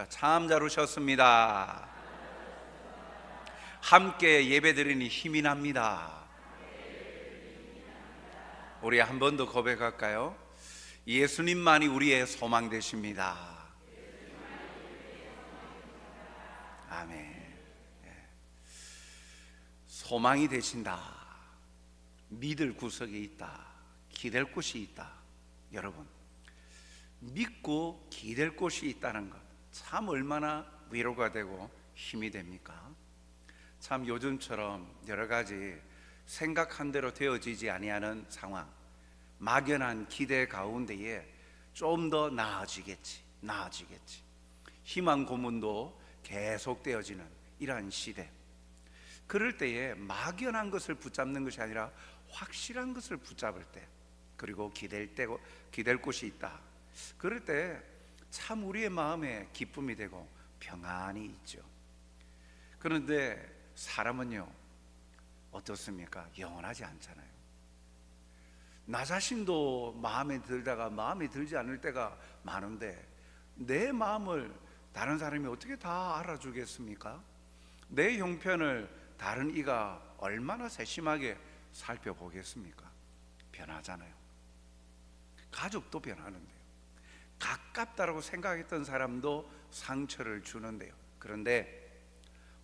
참 잘 오셨습니다. 함께 예배드리니 힘이 납니다. 우리 한 번 더 고백할까요? 예수님만이 우리의 소망 되십니다. 아멘. 소망이 되신다. 믿을 구석이 있다. 기댈 곳이 있다. 여러분, 믿고 기댈 곳이 있다는 것, 참 얼마나 위로가 되고 힘이 됩니까? 참 요즘처럼 여러 가지 생각한 대로 되어지지 아니하는 상황, 막연한 기대 가운데에 좀 더 나아지겠지, 희망 고문도 계속되어지는 이러한 시대, 그럴 때에 막연한 것을 붙잡는 것이 아니라 확실한 것을 붙잡을 때, 그리고 기댈 곳이 있다, 그럴 때 참 우리의 마음에 기쁨이 되고 평안이 있죠. 그런데 사람은요, 어떻습니까? 영원하지 않잖아요. 나 자신도 마음에 들다가 마음에 들지 않을 때가 많은데, 내 마음을 다른 사람이 어떻게 다 알아주겠습니까? 내 형편을 다른 이가 얼마나 세심하게 살펴보겠습니까? 변하잖아요. 가족도 변하는데요, 가깝다라고 생각했던 사람도 상처를 주는데요. 그런데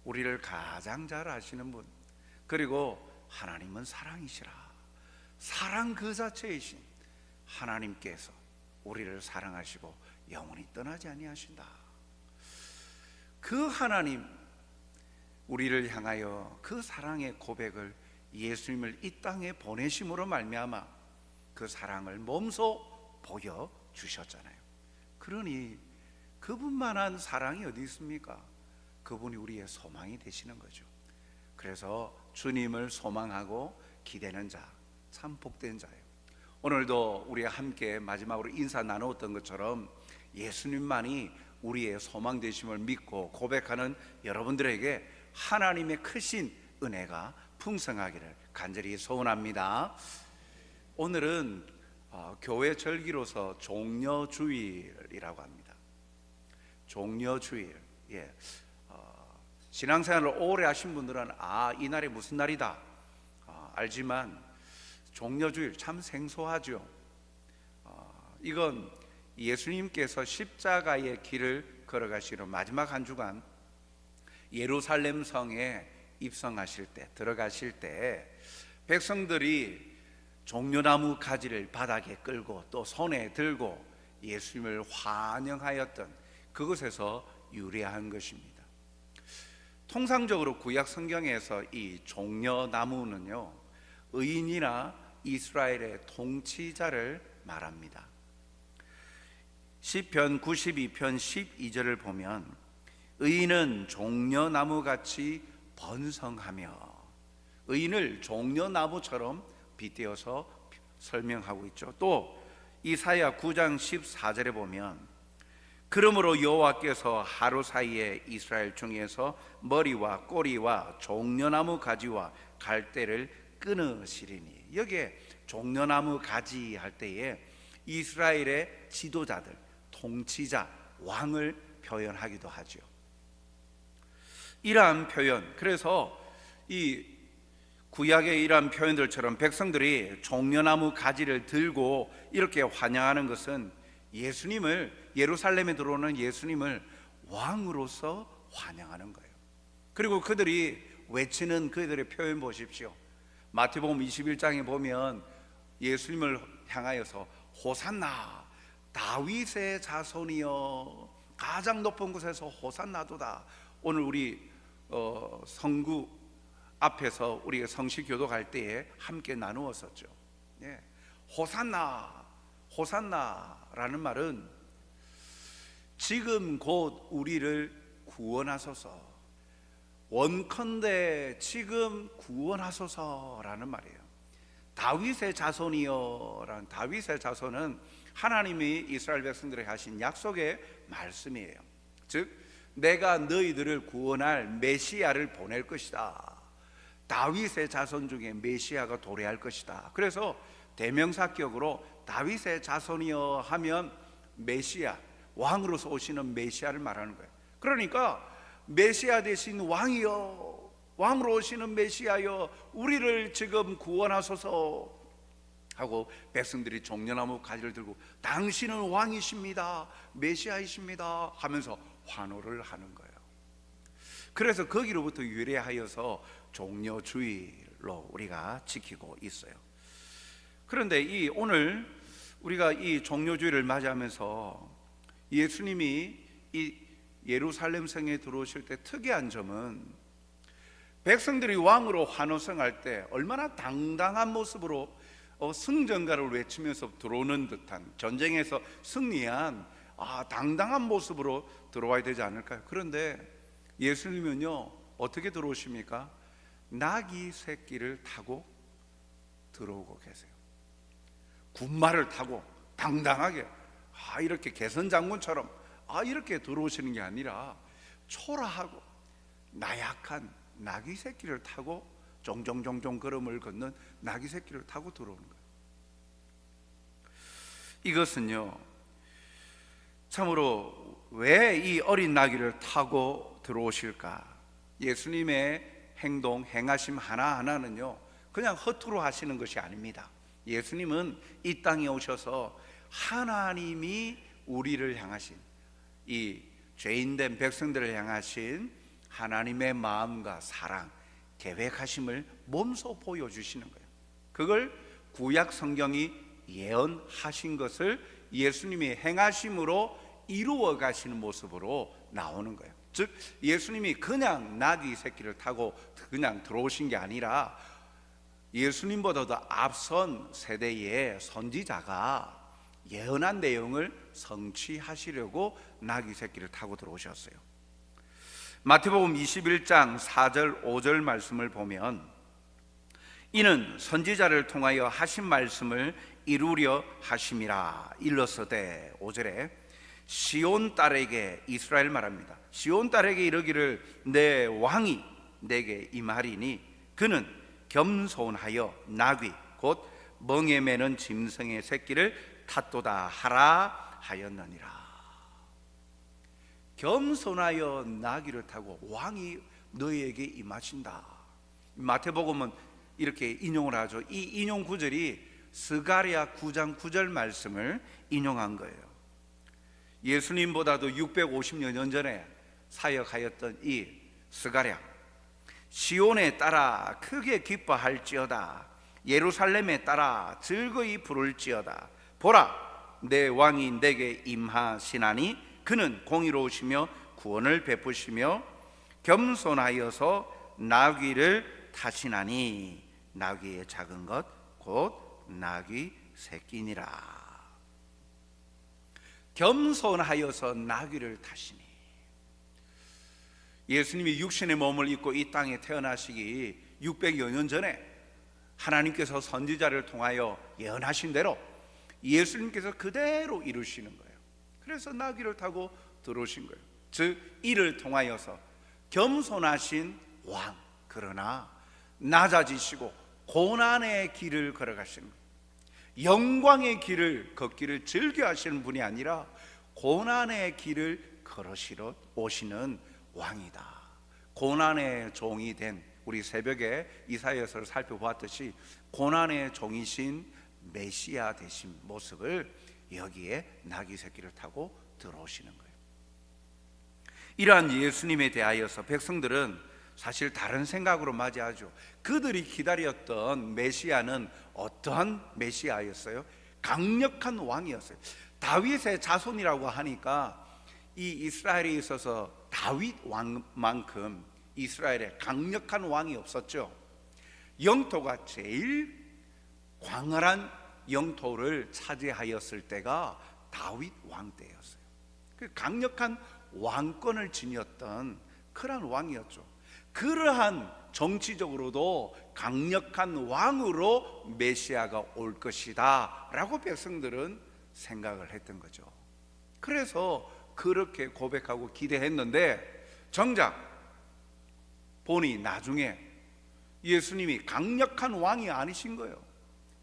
우리를 가장 잘 아시는 분, 그리고 하나님은 사랑이시라, 사랑 그 자체이신 하나님께서 우리를 사랑하시고 영원히 떠나지 아니하신다. 그 하나님, 우리를 향하여 그 사랑의 고백을 예수님을 이 땅에 보내심으로 말미암아 그 사랑을 몸소 보여주셨잖아요. 그러니 그분만한 사랑이 어디 있습니까? 그분이 우리의 소망이 되시는 거죠. 그래서 주님을 소망하고 기대는 자, 참 복된 자예요. 오늘도 우리가 함께 마지막으로 인사 나누었던 것처럼 예수님만이 우리의 소망 되심을 믿고 고백하는 여러분들에게 하나님의 크신 은혜가 풍성하기를 간절히 소원합니다. 오늘은 교회 절기로서 종려주일이라고 합니다. 종려주일. 신앙생활을 오래 하신 분들은 이 날이 무슨 날이다 알지만, 종려주일 참 생소하죠. 이건 예수님께서 십자가의 길을 걸어가시는 마지막 한 주간 예루살렘 성에 입성하실 때, 들어가실 때 백성들이 종려나무 가지를 바닥에 끌고 또 손에 들고 예수님을 환영하였던 그것에서 유래한 것입니다. 통상적으로 구약 성경에서 이 종려나무는요, 의인이나 이스라엘의 통치자를 말합니다. 시편 92편 12절을 보면 의인은 종려나무같이 번성하며, 의인을 종려나무처럼 빗대어서 설명하고 있죠. 또 이사야 9장 14절에 보면 그러므로 여호와께서 하루 사이에 이스라엘 중에서 머리와 꼬리와 종려나무 가지와 갈대를 끊으시리니, 여기에 종려나무 가지 할 때에 이스라엘의 지도자들, 통치자, 왕을 표현하기도 하죠. 이러한 표현, 그래서 이 구약의 이러한 표현들처럼 백성들이 종려나무 가지를 들고 이렇게 환영하는 것은 예수님을, 예루살렘에 들어오는 예수님을 왕으로서 환영하는 거예요. 그리고 그들이 외치는 그들의 표현 보십시오. 마태복음 21장에 보면 예수님을 향하여서 호산나, 다윗의 자손이여, 가장 높은 곳에서 호산나도다. 오늘 우리 성구 앞에서 우리가 성식 교독할 때에 함께 나누었었죠. 호산나, 호산나라는 말은 지금 곧 우리를 구원하소서, 원컨대 지금 구원하소서라는 말이에요. 다윗의 자손이여라는, 다윗의 자손은 하나님이 이스라엘 백성들에게 하신 약속의 말씀이에요. 즉 내가 너희들을 구원할 메시아를 보낼 것이다. 다윗의 자손 중에 메시아가 도래할 것이다. 그래서 대명사격으로 다윗의 자손이여 하면 메시아, 왕으로서 오시는 메시아를 말하는 거예요. 그러니까 메시아 되신 왕이여, 왕으로 오시는 메시아여, 우리를 지금 구원하소서 하고 백성들이 종려나무 가지를 들고 당신은 왕이십니다, 메시아이십니다 하면서 환호를 하는 거예요. 그래서 거기로부터 유래하여서 종려주일로 우리가 지키고 있어요. 그런데 오늘 우리가 이 종려주일을 맞이하면서 예수님이 이 예루살렘 성에 들어오실 때 특이한 점은 백성들이 왕으로 환호성할 때 얼마나 당당한 모습으로 승전가를 외치면서 들어오는 듯한, 전쟁에서 승리한 당당한 모습으로 들어와야 되지 않을까요? 그런데 예수님은요 어떻게 들어오십니까? 나귀 새끼를 타고 들어오고 계세요. 군마를 타고 당당하게 이렇게 개선장군처럼 이렇게 들어오시는 게 아니라 초라하고 나약한 나귀 새끼를 타고 종종종종 걸음을 걷는 나귀 새끼를 타고 들어오는 거예요. 이것은요 참으로 왜 이 어린 나귀를 타고 들어오실까? 예수님의 행동, 행하심 하나하나는요 그냥 허투루 하시는 것이 아닙니다. 예수님은 이 땅에 오셔서 하나님이 우리를 향하신, 이 죄인된 백성들을 향하신 하나님의 마음과 사랑, 계획하심을 몸소 보여주시는 거예요. 그걸 구약 성경이 예언하신 것을 예수님이 행하심으로 이루어 가시는 모습으로 나오는 거예요. 즉 예수님이 그냥 나귀 새끼를 타고 그냥 들어오신 게 아니라 예수님보다도 앞선 세대의 선지자가 예언한 내용을 성취하시려고 나귀 새끼를 타고 들어오셨어요. 마태복음 21장 4절 5절 말씀을 보면 이는 선지자를 통하여 하신 말씀을 이루려 하심이라. 일러서되 5절에 시온 딸에게, 이스라엘 말합니다, 시온 딸에게 이르기를 내 왕이 내게 임하리니 그는 겸손하여 나귀 곧 멍에 매는 짐승의 새끼를 탔도다 하라 하였느니라. 겸손하여 나귀를 타고 왕이 너희에게 임하신다. 마태복음은 이렇게 인용을 하죠. 이 인용 구절이 스가랴 9장 9절 말씀을 인용한 거예요. 예수님보다도 650여 년 전에 사역하였던 이 스가랴, 시온에 따라 크게 기뻐할지어다, 예루살렘에 따라 즐거이 부를지어다. 보라, 내 왕이 내게 임하시나니 그는 공의로우시며 구원을 베푸시며 겸손하여서 나귀를 타시나니 나귀의 작은 것 곧 나귀 새끼니라. 겸손하여서 나귀를 타시니, 예수님이 육신의 몸을 입고 이 땅에 태어나시기 600여 년 전에 하나님께서 선지자를 통하여 예언하신 대로 예수님께서 그대로 이루시는 거예요. 그래서 나귀를 타고 들어오신 거예요. 즉 이를 통하여서 겸손하신 왕, 그러나 낮아지시고 고난의 길을 걸어가시는 거예요. 영광의 길을 걷기를 즐겨 하시는 분이 아니라 고난의 길을 걸으시러 오시는 왕이다. 고난의 종이 된, 우리 새벽에 이사야서를 살펴보았듯이 고난의 종이신 메시아 되신 모습을 여기에 나귀 새끼를 타고 들어오시는 거예요. 이러한 예수님에 대하여서 백성들은 사실 다른 생각으로 맞이하죠. 그들이 기다렸던 메시아는 어떠한 메시아였어요? 강력한 왕이었어요. 다윗의 자손이라고 하니까 이 이스라엘에 있어서 다윗 왕만큼 이스라엘에 강력한 왕이 없었죠. 영토가 제일 광활한 영토를 차지하였을 때가 다윗 왕 때였어요. 그 강력한 왕권을 지녔던 그런 왕이었죠. 그러한 정치적으로도 강력한 왕으로 메시아가 올 것이다 라고 백성들은 생각을 했던 거죠. 그래서 그렇게 고백하고 기대했는데 정작 보니 나중에 예수님이 강력한 왕이 아니신 거예요.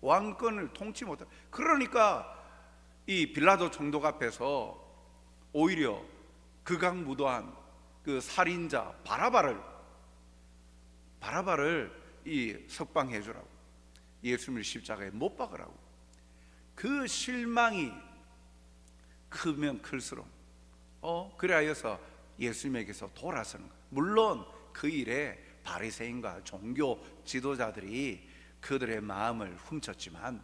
왕권을 통치 못한. 그러니까 이 빌라도 총독 앞에서 오히려 극악무도한 그 살인자 바라바를 이 석방해 주라고, 예수님을 십자가에 못 박으라고. 그 실망이 크면 클수록 그리하여서 예수님에게서 돌아서는 거예요. 물론 그 일에 바리새인과 종교 지도자들이 그들의 마음을 훔쳤지만,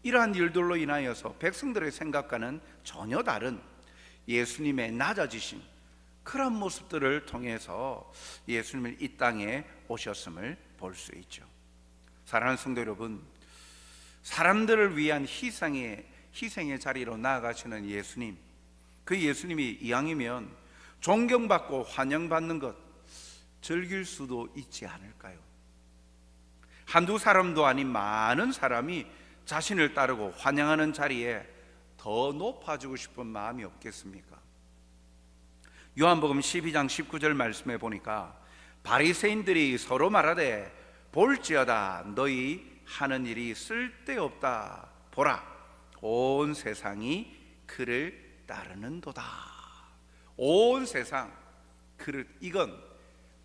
이러한 일들로 인하여서 백성들의 생각과는 전혀 다른 예수님의 낮아지신 그런 모습들을 통해서 예수님을 이 땅에 오셨음을 볼 수 있죠. 사랑하는 성도 여러분, 사람들을 위한 희생의 자리로 나아가시는 예수님, 그 예수님이 이왕이면 존경받고 환영받는 것 즐길 수도 있지 않을까요? 한두 사람도 아닌 많은 사람이 자신을 따르고 환영하는 자리에 더 높아지고 싶은 마음이 없겠습니까? 요한복음 12장 19절 말씀에 보니까 바리새인들이 서로 말하되 볼지어다 너희 하는 일이 쓸데없다. 보라, 온 세상이 그를 따르는도다. 온 세상 그를, 이건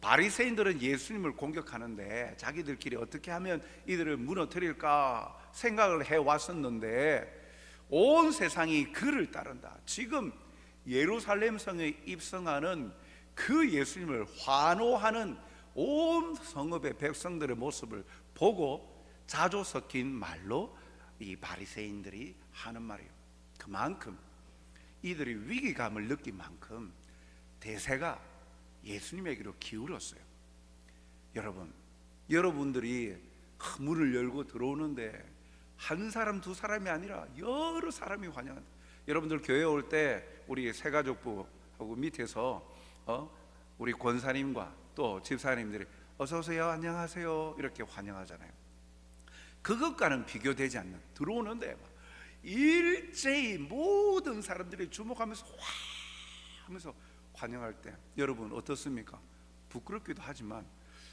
바리새인들은 예수님을 공격하는데 자기들끼리 어떻게 하면 이들을 무너뜨릴까 생각을 해왔었는데, 온 세상이 그를 따른다. 지금 예루살렘 성에 입성하는 그 예수님을 환호하는 온 성읍의 백성들의 모습을 보고 자조 섞인 말로 이 바리새인들이 하는 말이에요. 그만큼 이들이 위기감을 느낀 만큼 대세가 예수님에게로 기울었어요. 여러분들이 문을 열고 들어오는데 한 사람 두 사람이 아니라 여러 사람이 환영한다. 여러분들 교회 올 때 우리 새가족부하고 밑에서 우리 권사님과 또 집사님들이 어서 오세요, 안녕하세요 이렇게 환영하잖아요. 그것과는 비교되지 않는, 들어오는데 막 일제히 모든 사람들이 주목하면서 와 하면서 환영할 때 여러분 어떻습니까? 부끄럽기도 하지만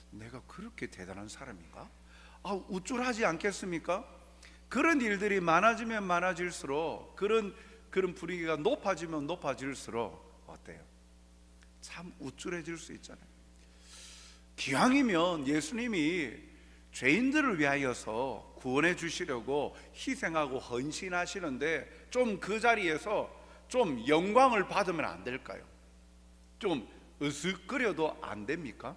내가 그렇게 대단한 사람인가? 우쭐하지 않겠습니까? 그런 일들이 많아지면 많아질수록, 그런 분위기가 높아지면 높아질수록 어때요? 참 우쭐해질 수 있잖아요. 기왕이면 예수님이 죄인들을 위하여서 구원해 주시려고 희생하고 헌신하시는데 좀 그 자리에서 좀 영광을 받으면 안 될까요? 좀 으쓱거려도 안 됩니까?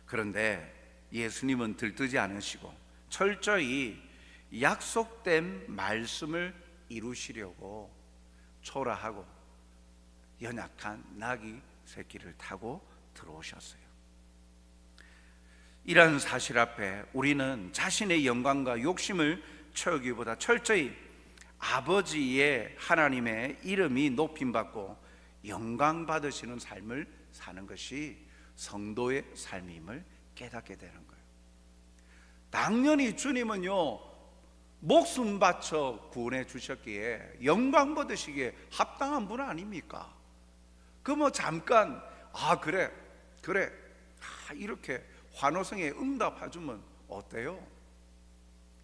그런데 예수님은 들뜨지 않으시고 철저히 약속된 말씀을 이루시려고 초라하고 연약한 나귀 새끼를 타고 들어오셨어요. 이런 사실 앞에 우리는 자신의 영광과 욕심을 채우기보다 철저히 아버지의 하나님의 이름이 높임받고 영광 받으시는 삶을 사는 것이 성도의 삶임을 깨닫게 되는 거예요. 당연히 주님은요 목숨 바쳐 구원해 주셨기에 영광 받으시기에 합당한 분 아닙니까? 잠깐 그래 이렇게 환호성에 응답해주면 어때요?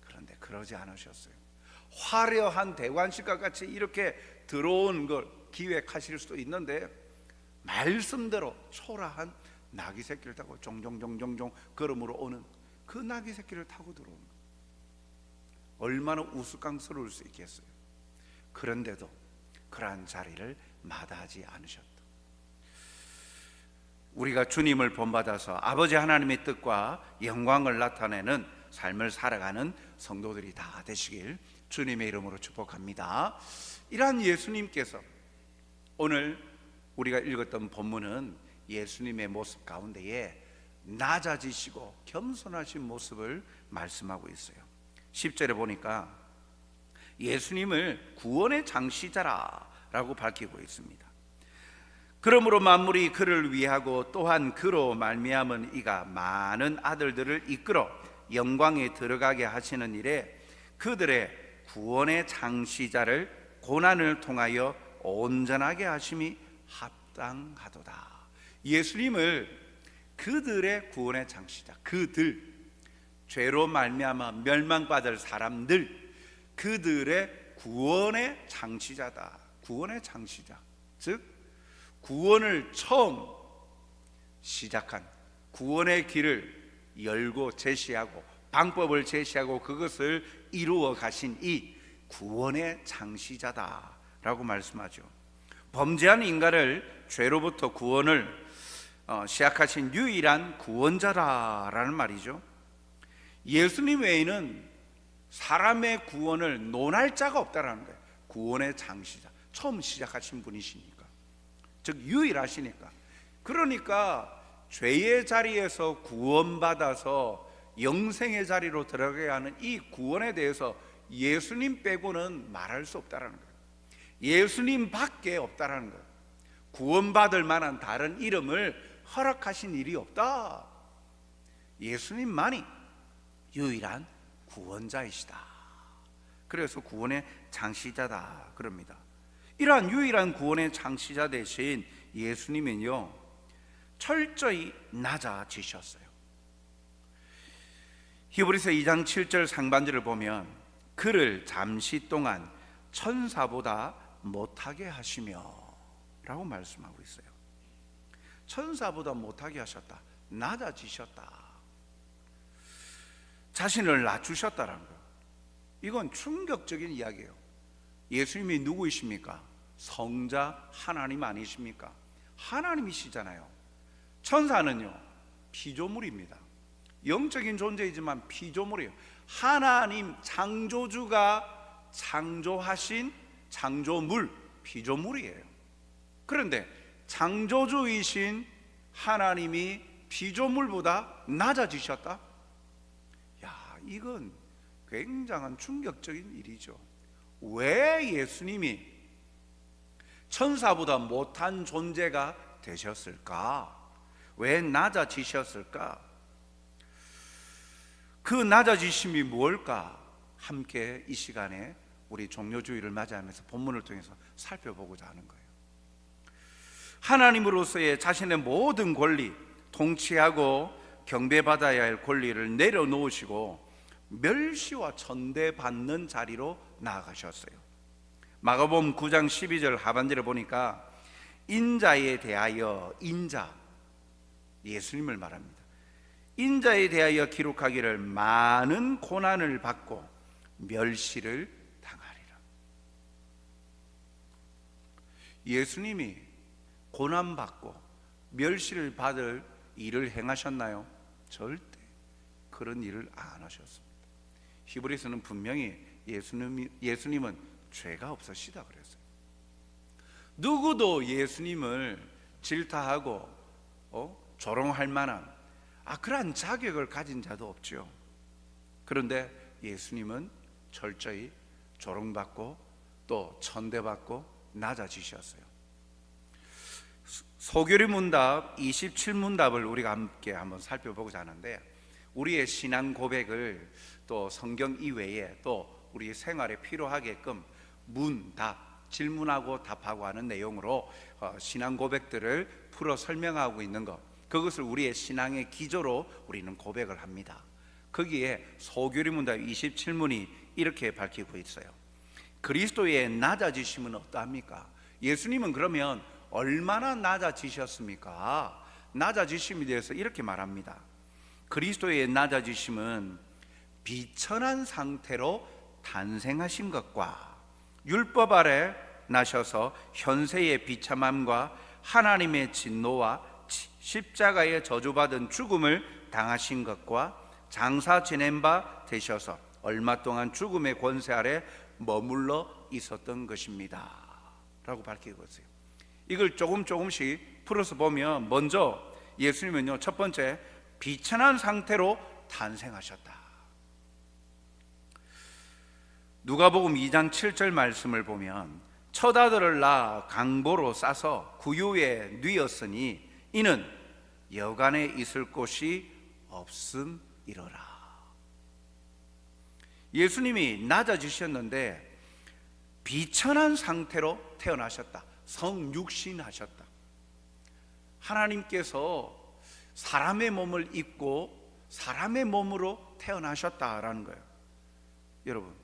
그런데 그러지 않으셨어요. 화려한 대관식과 같이 이렇게 들어온 걸 기획하실 수도 있는데 말씀대로 초라한 나귀 새끼를 타고 종종종종종 걸음으로 오는 그 나귀 새끼를 타고 들어오는 거예요. 얼마나 우스꽝스러울 수 있겠어요. 그런데도 그러한 자리를 마다하지 않으셨다. 우리가 주님을 본받아서 아버지 하나님의 뜻과 영광을 나타내는 삶을 살아가는 성도들이 다 되시길 주님의 이름으로 축복합니다. 이러한 예수님께서 오늘 우리가 읽었던 본문은 예수님의 모습 가운데에 낮아지시고 겸손하신 모습을 말씀하고 있어요. 10절에 보니까 예수님을 구원의 장시자라고 밝히고 있습니다. 그러므로 만물이 그를 위하고 또한 그로 말미암은 이가 많은 아들들을 이끌어 영광에 들어가게 하시는 일에 그들의 구원의 장시자를 고난을 통하여 온전하게 하심이 합당하도다. 예수님을 그들의 구원의 장시자, 그들, 죄로 말미암아 멸망받을 사람들, 그들의 구원의 장시자다. 구원의 장시자, 즉 구원을 처음 시작한, 구원의 길을 열고 제시하고 방법을 제시하고 그것을 이루어 가신 이 구원의 창시자다라고 말씀하죠. 범죄한 인간을 죄로부터 구원을 시작하신 유일한 구원자라는 말이죠. 예수님 외에는 사람의 구원을 논할 자가 없다라는 거예요. 구원의 창시자, 처음 시작하신 분이시니까, 즉 유일하시니까. 그러니까 죄의 자리에서 구원받아서 영생의 자리로 들어가야 하는 이 구원에 대해서 예수님 빼고는 말할 수 없다라는 거예요. 예수님 밖에 없다라는 거예요. 구원받을 만한 다른 이름을 허락하신 일이 없다. 예수님만이 유일한 구원자이시다. 그래서 구원의 창시자다 그럽니다. 이러한 유일한 구원의 창시자 대신 예수님은요, 철저히 낮아지셨어요. 히브리서 2장 7절 상반절을 보면 그를 잠시 동안 천사보다 못하게 하시며 라고 말씀하고 있어요. 천사보다 못하게 하셨다, 낮아지셨다, 자신을 낮추셨다는 거예요. 이건 충격적인 이야기예요. 예수님이 누구이십니까? 성자 하나님 아니십니까? 하나님이시잖아요. 천사는요, 피조물입니다. 영적인 존재이지만 피조물이에요. 하나님 창조주가 창조하신 창조물, 피조물이에요. 그런데 창조주이신 하나님이 피조물보다 낮아지셨다? 야, 이건 굉장한 충격적인 일이죠. 왜 예수님이 천사보다 못한 존재가 되셨을까? 왜 낮아지셨을까? 그 낮아지심이 무엇일까? 함께 이 시간에 우리 종료주일을 맞이하면서 본문을 통해서 살펴보고자 하는 거예요. 하나님으로서의 자신의 모든 권리, 통치하고 경배받아야 할 권리를 내려놓으시고 멸시와 천대받는 자리로 나아가셨어요. 마가복음 9장 12절 하반절을 보니까 인자에 대하여, 인자, 예수님을 말합니다. 인자에 대하여 기록하기를 많은 고난을 받고 멸시를 당하리라. 예수님이 고난받고 멸시를 받을 일을 행하셨나요? 절대 그런 일을 안 하셨습니다. 히브리서는 분명히 예수님은 죄가 없으시다 그랬어요. 누구도 예수님을 질타하고 조롱할 만한 그러한 자격을 가진 자도 없죠. 그런데 예수님은 철저히 조롱받고 또 천대받고 낮아지셨어요. 소교리 문답 27문답을 우리가 함께 한번 살펴보고자 하는데, 우리의 신앙 고백을 또 성경 이외에 또 우리 생활에 필요하게끔 문답, 질문하고 답하고 하는 내용으로 신앙 고백들을 풀어 설명하고 있는 것, 그것을 우리의 신앙의 기조로 우리는 고백을 합니다. 거기에 소교리 문답 27문이 이렇게 밝히고 있어요. 그리스도의 낮아지심은 어떠합니까? 예수님은 그러면 얼마나 낮아지셨습니까? 낮아지심에 대해서 이렇게 말합니다. 그리스도의 낮아지심은 비천한 상태로 탄생하신 것과 율법 아래 나셔서 현세의 비참함과 하나님의 진노와 십자가에 저주받은 죽음을 당하신 것과 장사 지낸 바 되셔서 얼마 동안 죽음의 권세 아래 머물러 있었던 것입니다 라고 밝히고 있어요. 이걸 조금씩 풀어서 보면, 먼저 예수님은요, 첫 번째, 비천한 상태로 탄생하셨다. 누가복음 2장 7절 말씀을 보면, 첫 아들을 낳아 강보로 싸서 구유에 뉘었으니 이는 여간에 있을 곳이 없음이로라. 예수님이 낮아지셨는데 비천한 상태로 태어나셨다. 성육신하셨다. 하나님께서 사람의 몸을 입고 사람의 몸으로 태어나셨다라는 거예요. 여러분,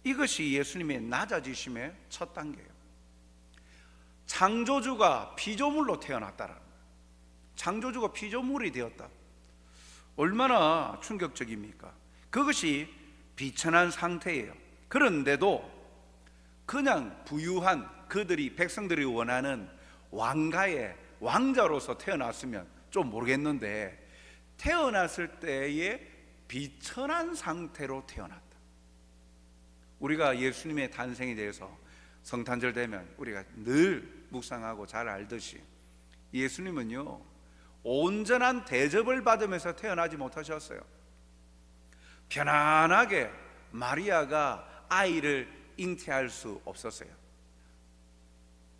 이것이 예수님의 낮아지심의 첫 단계예요. 창조주가 피조물로 태어났다라는 거예요. 창조주가 피조물이 되었다. 얼마나 충격적입니까? 그것이 비천한 상태예요. 그런데도 그냥 부유한 그들이, 백성들이 원하는 왕가의 왕자로서 태어났으면 좀 모르겠는데, 태어났을 때에 비천한 상태로 태어났다. 우리가 예수님의 탄생에 대해서 성탄절 되면 우리가 늘 묵상하고 잘 알듯이, 예수님은요 온전한 대접을 받으면서 태어나지 못하셨어요. 편안하게 마리아가 아이를 잉태할 수 없었어요.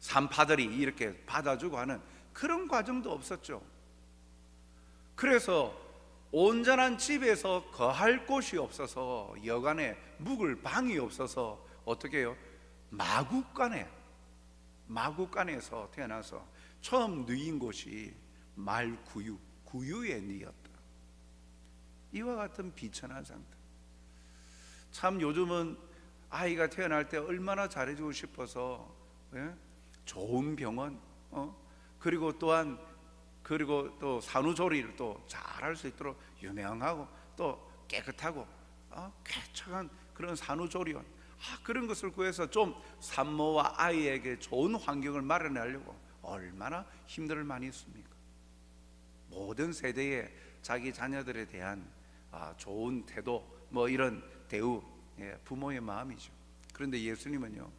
산파들이 이렇게 받아주고 하는 그런 과정도 없었죠. 그래서 온전한 집에서 거할 곳이 없어서, 여간에 묵을 방이 없어서 어떻게 해요? 마구간에서 태어나서 처음 누인 곳이 말구유, 구유에 누였다. 이와 같은 비천한 상태. 참 요즘은 아이가 태어날 때 얼마나 잘해주고 싶어서, 예? 좋은 병원, 그리고 또 산후조리를 또 잘할 수 있도록 유명하고 또 깨끗하고 쾌적한 그런 산후조리원, 그런 것을 구해서 좀 산모와 아이에게 좋은 환경을 마련하려고 얼마나 힘들을 많이 했습니까? 모든 세대에 자기 자녀들에 대한 좋은 태도, 뭐 이런 대우, 부모의 마음이죠. 그런데 예수님은요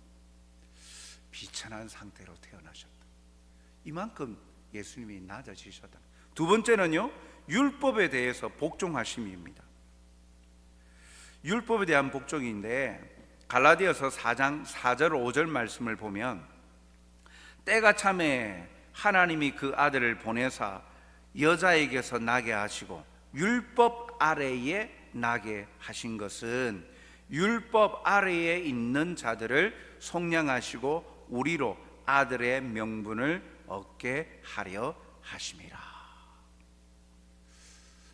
비천한 상태로 태어나셨다. 이만큼 예수님이 낮아지셨다. 두 번째는요, 율법에 대해서 복종하심입니다. 율법에 대한 복종인데, 갈라디아서 4장 4절 5절 말씀을 보면, 때가 참에 하나님이 그 아들을 보내사 여자에게서 나게 하시고 율법 아래에 나게 하신 것은 율법 아래에 있는 자들을 속량하시고 우리로 아들의 명분을 얻게 하려 하심이라.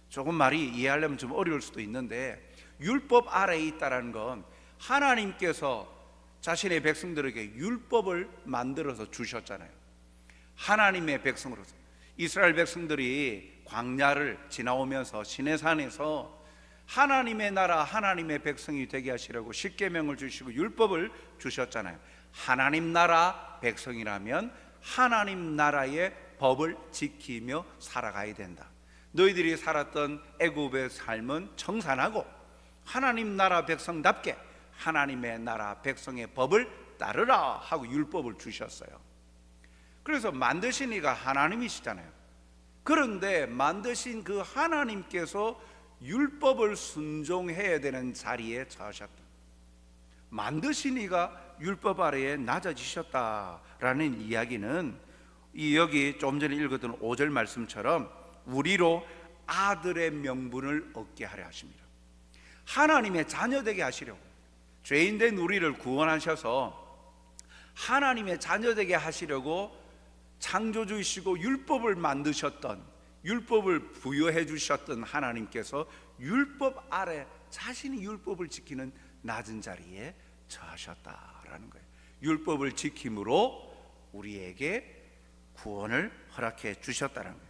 조금 말이 이해하려면 좀 어려울 수도 있는데, 율법 아래에 있다는 건 하나님께서 자신의 백성들에게 율법을 만들어서 주셨잖아요. 하나님의 백성으로서 이스라엘 백성들이 광야를 지나오면서 시내산에서 하나님의 나라, 하나님의 백성이 되게 하시려고 십계명을 주시고 율법을 주셨잖아요. 하나님 나라 백성이라면 하나님 나라의 법을 지키며 살아가야 된다. 너희들이 살았던 애굽의 삶은 청산하고 하나님 나라 백성답게 하나님의 나라 백성의 법을 따르라 하고 율법을 주셨어요. 그래서 만드신 이가 하나님이시잖아요. 그런데 만드신 그 하나님께서 율법을 순종해야 되는 자리에 처하셨다. 만드신 이가 율법 아래에 낮아지셨다라는 이야기는 여기 좀 전에 읽었던 5절 말씀처럼 우리로 아들의 명분을 얻게 하려 하십니다. 하나님의 자녀 되게 하시려고, 죄인된 우리를 구원하셔서 하나님의 자녀 되게 하시려고 창조주이시고 율법을 만드셨던, 율법을 부여해 주셨던 하나님께서 율법 아래 자신이 율법을 지키는 낮은 자리에 처하셨다라는 거예요. 율법을 지킴으로 우리에게 구원을 허락해 주셨다는 거예요.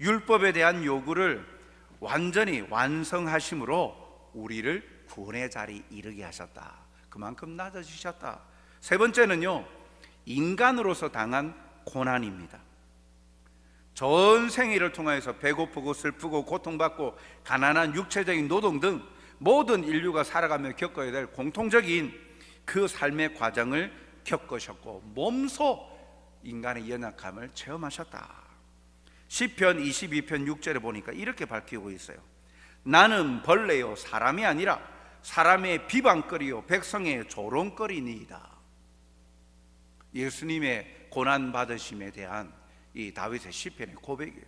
율법에 대한 요구를 완전히 완성하심으로 우리를 구원의 자리에 이르게 하셨다. 그만큼 낮아지셨다. 세 번째는요, 인간으로서 당한 고난입니다. 전 생애를 통하여서 배고프고 슬프고 고통받고 가난한 육체적인 노동 등 모든 인류가 살아가며 겪어야 될 공통적인 그 삶의 과정을 겪으셨고 몸소 인간의 연약함을 체험하셨다. 시편 22편 6절에 보니까 이렇게 밝히고 있어요. 나는 벌레요 사람이 아니라 사람의 비방거리요 백성의 조롱거리니이다. 예수님의 고난받으심에 대한 이 다윗의 시편의 고백이에요.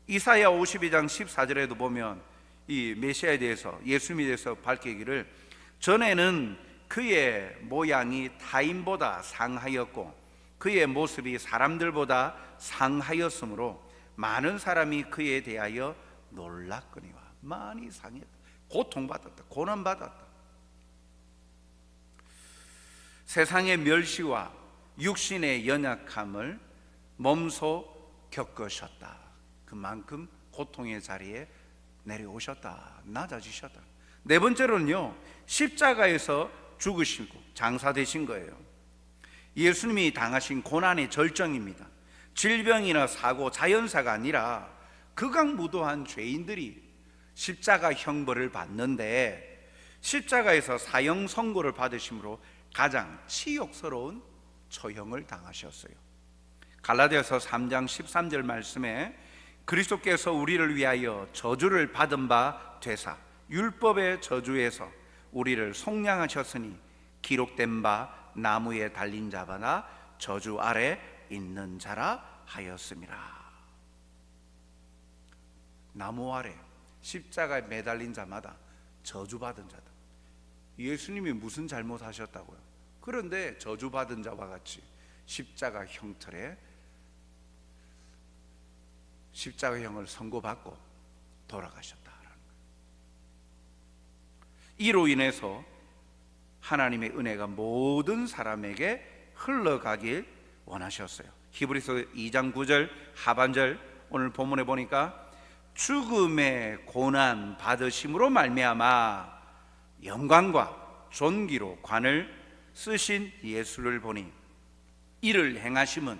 이사야 52장 14절에도 보면 이 메시아에 대해서, 예수님에 대해서 밝히기를, 전에는 그의 모양이 타인보다 상하였고 그의 모습이 사람들보다 상하였으므로 많은 사람이 그에 대하여 놀랐거니와. 많이 상했다, 고통받았다, 고난받았다. 세상의 멸시와 육신의 연약함을 몸소 겪으셨다. 그만큼 고통의 자리에 내려오셨다. 낮아지셨다. 네 번째로는요, 십자가에서 죽으시고 장사되신 거예요. 예수님이 당하신 고난의 절정입니다. 질병이나 사고, 자연사가 아니라 극악무도한 죄인들이 십자가 형벌을 받는데, 십자가에서 사형 선고를 받으심으로 가장 치욕스러운 처형을 당하셨어요. 갈라디아서 3장 13절 말씀에 그리스도께서 우리를 위하여 저주를 받은 바 되사 율법의 저주에서 우리를 속량하셨으니 기록된 바 나무에 달린 자마다 저주 아래 있는 자라 하였습니다. 나무 아래 십자가에 매달린 자마다 저주받은 자다. 예수님이 무슨 잘못하셨다고요? 그런데 저주받은 자와 같이 십자가 형틀에 십자가형을 선고받고 돌아가셨다라는 거예요. 이로 인해서 하나님의 은혜가 모든 사람에게 흘러가길 원하셨어요. 히브리서 2장 9절 하반절 오늘 본문에 보니까 죽음의 고난 받으심으로 말미암아 영광과 존귀로 관을 쓰신 예수를 보니, 이를 행하심은,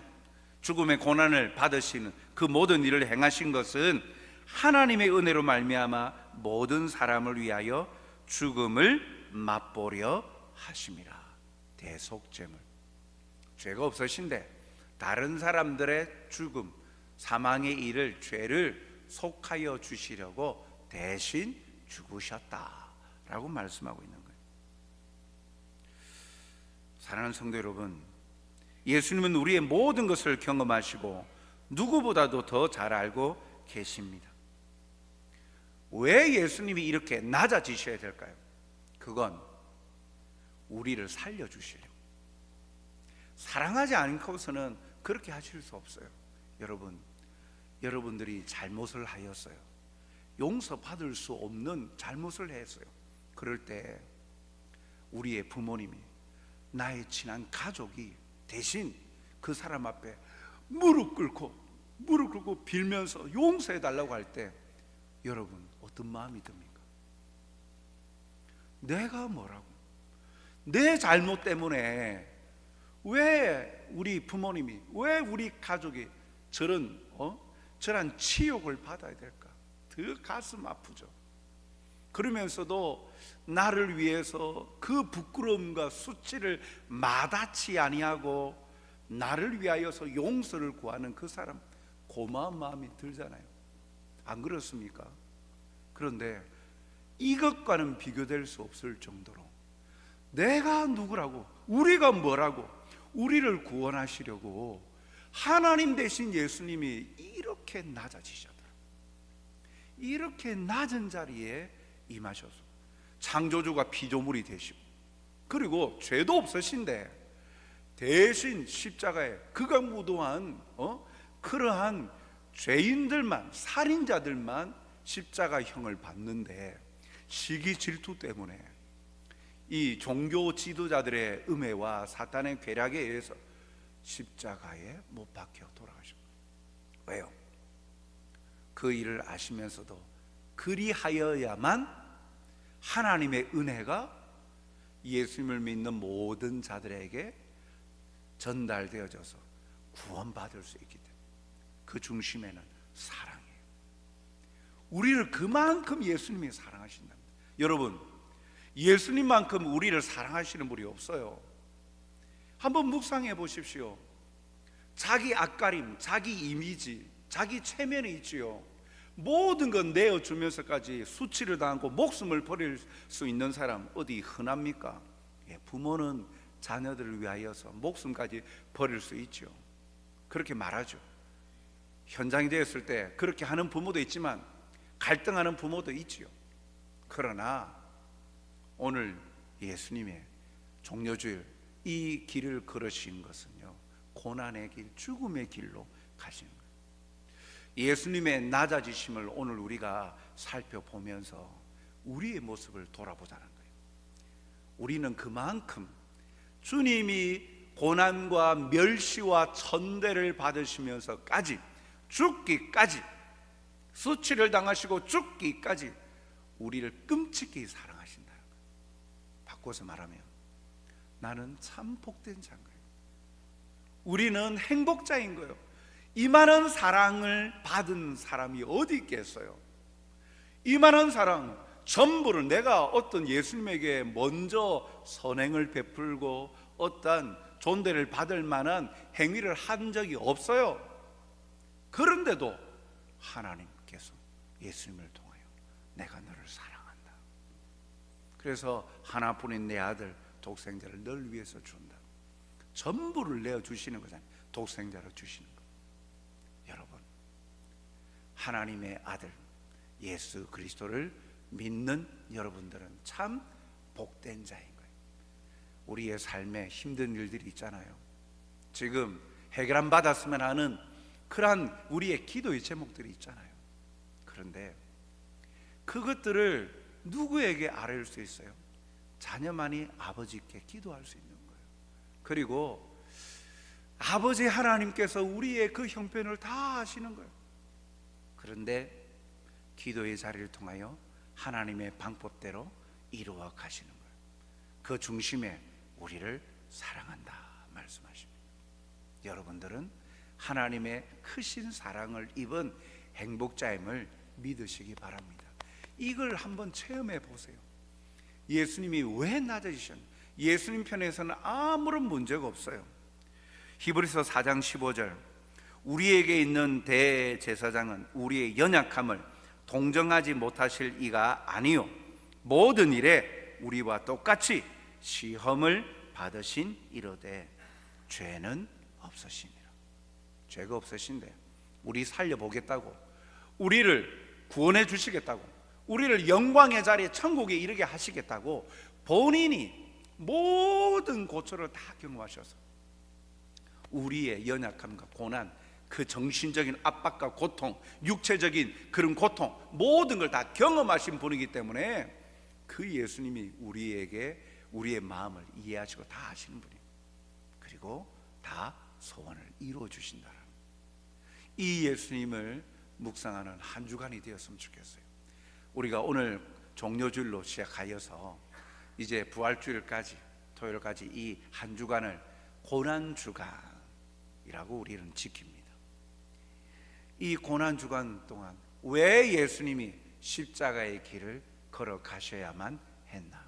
죽음의 고난을 받으시는 그 모든 일을 행하신 것은 하나님의 은혜로 말미암아 모든 사람을 위하여 죽음을 맛보려 하심이라. 대속죄물, 죄가 없으신데 다른 사람들의 죽음, 사망의 일을, 죄를 속하여 주시려고 대신 죽으셨다라고 말씀하고 있는 거예요. 사랑하는 성도 여러분, 예수님은 우리의 모든 것을 경험하시고 누구보다도 더 잘 알고 계십니다. 왜 예수님이 이렇게 낮아지셔야 될까요? 그건 우리를 살려주시려고. 사랑하지 않고서는 그렇게 하실 수 없어요. 여러분들이 잘못을 하였어요. 용서받을 수 없는 잘못을 했어요. 그럴 때 우리의 부모님이, 나의 친한 가족이 대신 그 사람 앞에 무릎 꿇고 빌면서 용서해 달라고 할 때 여러분 어떤 마음이 듭니까? 내가 뭐라고, 내 잘못 때문에 왜 우리 부모님이, 왜 우리 가족이 저런 치욕을 받아야 될까? 더 가슴 아프죠. 그러면서도 나를 위해서 그 부끄러움과 수치를 마다치 아니하고 나를 위하여서 용서를 구하는 그 사람, 고마운 마음이 들잖아요. 안 그렇습니까? 그런데 이것과는 비교될 수 없을 정도로 내가 누구라고, 우리가 뭐라고, 우리를 구원하시려고 하나님 대신 예수님이 이렇게 낮아지셨다. 이렇게 낮은 자리에 임하셔서 창조주가 피조물이 되시고, 그리고 죄도 없으신데 대신 십자가에 극악무도한 그러한 죄인들만, 살인자들만 십자가형을 받는데, 시기 질투 때문에 이 종교 지도자들의 음해와 사탄의 괴략에 의해서 십자가에 못 박혀 돌아가십니다. 왜요? 그 일을 아시면서도 그리하여야만 하나님의 은혜가 예수님을 믿는 모든 자들에게 전달되어져서 구원받을 수 있기 때문에, 그 중심에는 사랑이에요. 우리를 그만큼 예수님이 사랑하신답니다. 여러분, 예수님만큼 우리를 사랑하시는 분이 없어요. 한번 묵상해 보십시오. 자기 앞가림, 자기 이미지, 자기 체면이 있지요. 모든 건 내어주면서까지 수치를 당하고 목숨을 버릴 수 있는 사람 어디 흔합니까? 부모는 자녀들을 위하여서 목숨까지 버릴 수 있죠. 그렇게 말하죠. 현장이 되었을 때 그렇게 하는 부모도 있지만 갈등하는 부모도 있지요. 그러나 오늘 예수님의 종려주일 이 길을 걸으신 것은요, 고난의 길, 죽음의 길로 가시는 거예요. 예수님의 낮아지심을 오늘 우리가 살펴보면서 우리의 모습을 돌아보자는 거예요. 우리는 그만큼 주님이 고난과 멸시와 천대를 받으시면서까지 죽기까지, 수치를 당하시고 죽기까지 우리를 끔찍히 사랑하신다. 바꿔서 말하면 나는 참 복된 자인 거예요. 우리는 행복자인 거예요. 이만한 사랑을 받은 사람이 어디 있겠어요? 이만한 사랑 전부를, 내가 어떤 예수님에게 먼저 선행을 베풀고 어떤 존대를 받을 만한 행위를 한 적이 없어요. 그런데도 하나님께서 예수님을 통하여 내가 너를 사랑한다. 그래서 하나뿐인 내 아들 독생자를 널 위해서 준다. 전부를 내어주시는 거잖아요. 독생자로 주시는 거. 여러분, 하나님의 아들 예수 그리스도를 믿는 여러분들은 참 복된 자인 거예요. 우리의 삶에 힘든 일들이 있잖아요. 지금 해결 안 받았으면 하는 그러한 우리의 기도의 제목들이 있잖아요. 그런데 그것들을 누구에게 아뢰을 수 있어요? 자녀만이 아버지께 기도할 수 있는 거예요. 그리고 아버지 하나님께서 우리의 그 형편을 다 아시는 거예요. 그런데 기도의 자리를 통하여 하나님의 방법대로 이루어 가시는 거예요. 그 중심에 우리를 사랑한다 말씀하십니다. 여러분들은 하나님의 크신 사랑을 입은 행복자임을 믿으시기 바랍니다. 이걸 한번 체험해 보세요. 예수님이 왜 낮아지셨는지, 예수님 편에서는 아무런 문제가 없어요. 히브리서 4장 15절, 우리에게 있는 대제사장은 우리의 연약함을 동정하지 못하실 이가 아니요 모든 일에 우리와 똑같이 시험을 받으신 이로되 죄는 없으시니라. 죄가 없으신데 우리 살려보겠다고, 우리를 구원해 주시겠다고, 우리를 영광의 자리에 천국에 이르게 하시겠다고 본인이 모든 고초를 다 경험하셔서 우리의 연약함과 고난, 그 정신적인 압박과 고통, 육체적인 그런 고통, 모든 걸 다 경험하신 분이기 때문에 그 예수님이 우리에게 우리의 마음을 이해하시고 다 아시는 분이에요. 그리고 다 소원을 이루어 주신다는, 이 예수님을 묵상하는 한 주간이 되었으면 좋겠어요. 우리가 오늘 종료주일로 시작하여서 이제 부활주일까지, 토요일까지 이 한 주간을 고난주간이라고 우리는 지킵니다. 이 고난주간 동안 왜 예수님이 십자가의 길을 걸어가셔야만 했나?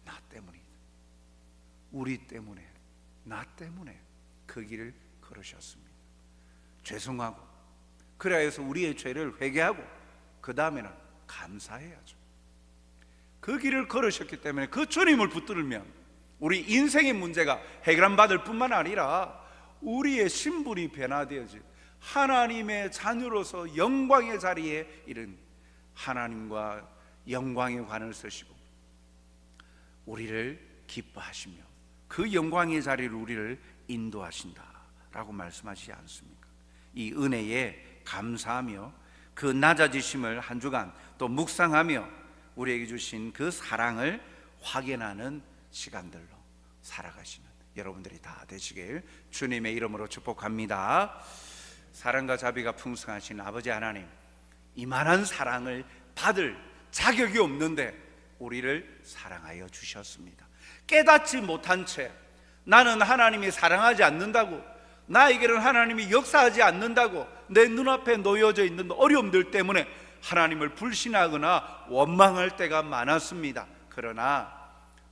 나 때문이다. 우리 때문에, 나 때문에 그 길을 걸으셨습니다. 죄송하고, 그래야 해서 우리의 죄를 회개하고 그 다음에는 감사해야죠. 그 길을 걸으셨기 때문에 그 주님을 붙들면 우리 인생의 문제가 해결 안 받을 뿐만 아니라 우리의 신분이 변화되어질, 하나님의 자녀로서 영광의 자리에 이른, 하나님과 영광의 관을 쓰시고 우리를 기뻐하시며 그 영광의 자리를 우리를 인도하신다라고 말씀하시지 않습니까? 이 은혜에 감사하며 그 낮아지심을 한 주간 또 묵상하며 우리에게 주신 그 사랑을 확인하는 시간들로 살아가시는 여러분들이 다 되시길 주님의 이름으로 축복합니다. 사랑과 자비가 풍성하신 아버지 하나님, 이만한 사랑을 받을 자격이 없는데 우리를 사랑하여 주셨습니다. 깨닫지 못한 채 나는 하나님이 사랑하지 않는다고, 나에게는 하나님이 역사하지 않는다고 내 눈앞에 놓여져 있는 어려움들 때문에 하나님을 불신하거나 원망할 때가 많았습니다. 그러나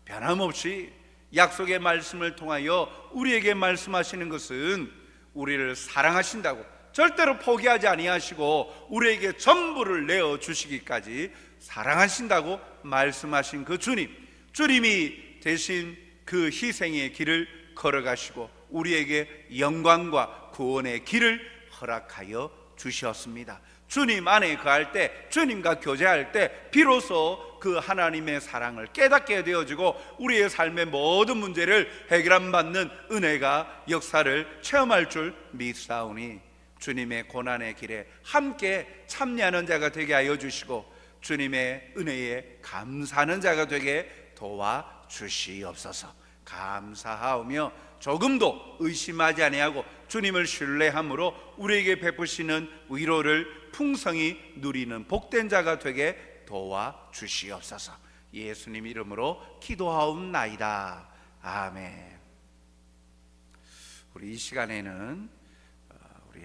변함없이 약속의 말씀을 통하여 우리에게 말씀하시는 것은 우리를 사랑하신다고, 절대로 포기하지 아니하시고 우리에게 전부를 내어주시기까지 사랑하신다고 말씀하신 그 주님, 주님이 대신 그 희생의 길을 걸어가시고 우리에게 영광과 구원의 길을 허락하여 주셨습니다. 주님 안에 거할 때, 주님과 교제할 때 비로소 그 하나님의 사랑을 깨닫게 되어지고 우리의 삶의 모든 문제를 해결 받는 은혜가 역사를 체험할 줄 믿사오니 주님의 고난의 길에 함께 참여하는 자가 되게 하여 주시고 주님의 은혜에 감사하는 자가 되게 도와주시옵소서. 감사하오며 조금도 의심하지 아니하고 주님을 신뢰함으로 우리에게 베푸시는 위로를 풍성히 누리는 복된 자가 되게 도와주시옵소서. 예수님 이름으로 기도하옵나이다. 아멘. 우리 이 시간에는 우리